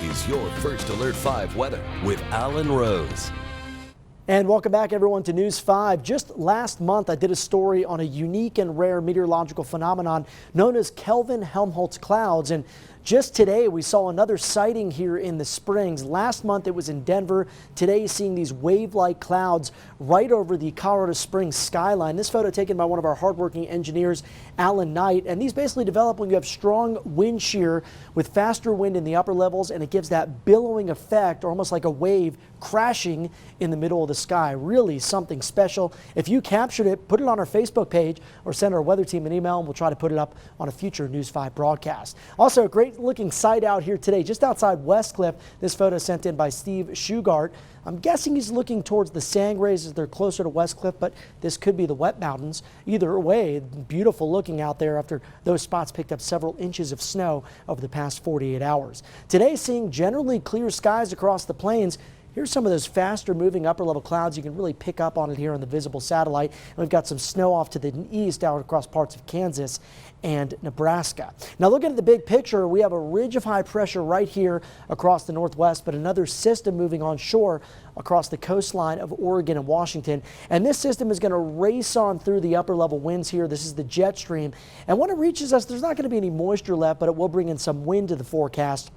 is your First Alert 5 weather with Alan Rose. And welcome back, everyone, to News 5. Just last month, I did a story on a unique and rare meteorological phenomenon known as Kelvin-Helmholtz clouds. And just today, we saw another sighting here in the Springs. Last month, it was in Denver. Today, seeing these wave-like clouds right over the Colorado Springs skyline. This photo taken by one of our hardworking engineers, Alan Knight. And these basically develop when you have strong wind shear with faster wind in the upper levels, and it gives that billowing effect, or almost like a wave crashing in the middle of the sky. Really something special. If you captured it, put it on our Facebook page or send our weather team an email, and we'll try to put it up on a future News 5 broadcast. Also, a great looking sight out here today just outside Westcliff. This photo sent in by Steve Shugart. I'm guessing he's looking towards the Sangres as they're closer to Westcliff, but this could be the Wet Mountains. Either way, beautiful looking out there after those spots picked up several inches of snow over the past 48 hours. Today, seeing generally clear skies across the plains. Here's some of those faster moving upper level clouds. You can really pick up on it here on the visible satellite. And we've got some snow off to the east out across parts of Kansas and Nebraska. Now, looking at the big picture, we have a ridge of high pressure right here across the northwest, but another system moving onshore across the coastline of Oregon and Washington. And this system is going to race on through the upper level winds here. This is the jet stream. And when it reaches us, there's not going to be any moisture left, but it will bring in some wind to the forecast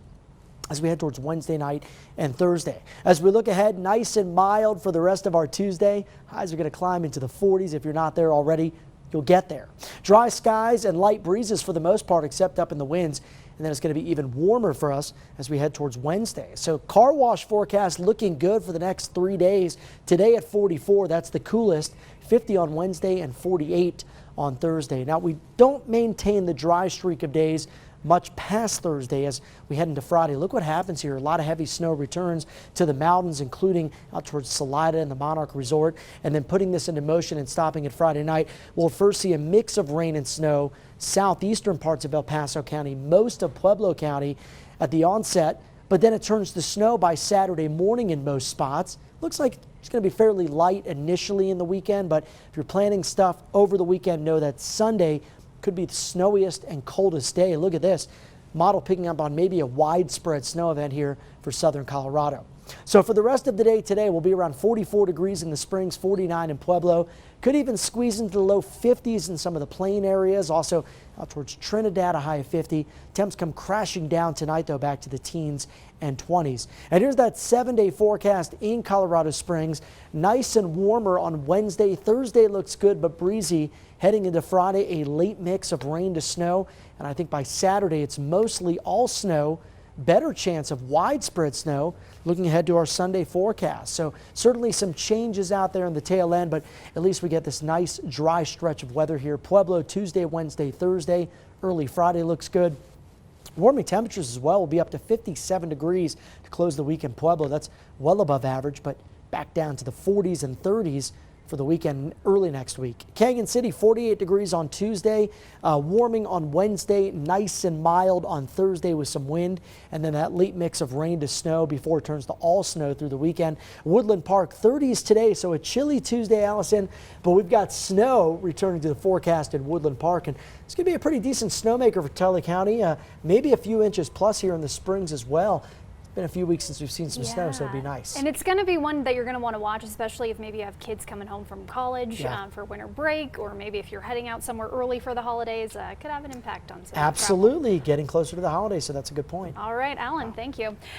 as we head towards Wednesday night and Thursday. As we look ahead, nice and mild for the rest of our Tuesday. Highs are going to climb into the 40s. If you're not there already, you'll get there. Dry skies and light breezes for the most part, except up in the winds. And then it's going to be even warmer for us as we head towards Wednesday. So car wash forecast looking good for the next 3 days. Today at 44, that's the coolest. 50 on Wednesday and 48 on Thursday. Now, we don't maintain the dry streak of days much past Thursday as we head into Friday. Look what happens here. A lot of heavy snow returns to the mountains, including out towards Salida and the Monarch Resort. And then putting this into motion and stopping it Friday night, we'll first see a mix of rain and snow southeastern parts of El Paso County, most of Pueblo County at the onset, but then it turns to snow by Saturday morning in most spots. Looks like it's going to be fairly light initially in the weekend, but if you're planning stuff over the weekend, know that Sunday could be the snowiest and coldest day. Look at this model picking up on maybe a widespread snow event here for southern Colorado. So for the rest of the day today, we'll be around 44 degrees in the Springs, 49 in Pueblo. Could even squeeze into the low 50s in some of the plain areas. Also out towards Trinidad, a high of 50. Temps come crashing down tonight, though, back to the teens and 20s. And here's that 7-day forecast in Colorado Springs. Nice and warmer on Wednesday. Thursday looks good but breezy. Heading into Friday, a late mix of rain to snow. And I think by Saturday, it's mostly all snow. Better chance of widespread snow looking ahead to our Sunday forecast. So certainly some changes out there in the tail end, but at least we get this nice dry stretch of weather here. Pueblo Tuesday, Wednesday, Thursday. Early Friday looks good. Warming temperatures as well will be up to 57 degrees to close the week in Pueblo. That's well above average, but back down to the 40s and 30s for the weekend early next week. Canyon City, 48 degrees on Tuesday, warming on Wednesday, nice and mild on Thursday with some wind, and then that late mix of rain to snow before it turns to all snow through the weekend. Woodland Park, 30s today, so a chilly Tuesday, Allison, but we've got snow returning to the forecast in Woodland Park, and it's going to be a pretty decent snowmaker for Tully County, maybe a few inches plus here in the Springs as well. Been a few weeks since we've seen some snow, so it'd be nice. And it's going to be one that you're going to want to watch, especially if maybe you have kids coming home from college for winter break, or maybe if you're heading out somewhere early for the holidays, could have an impact on some Absolutely, getting closer to the holidays, so that's a good point. All right, Alan, thank you.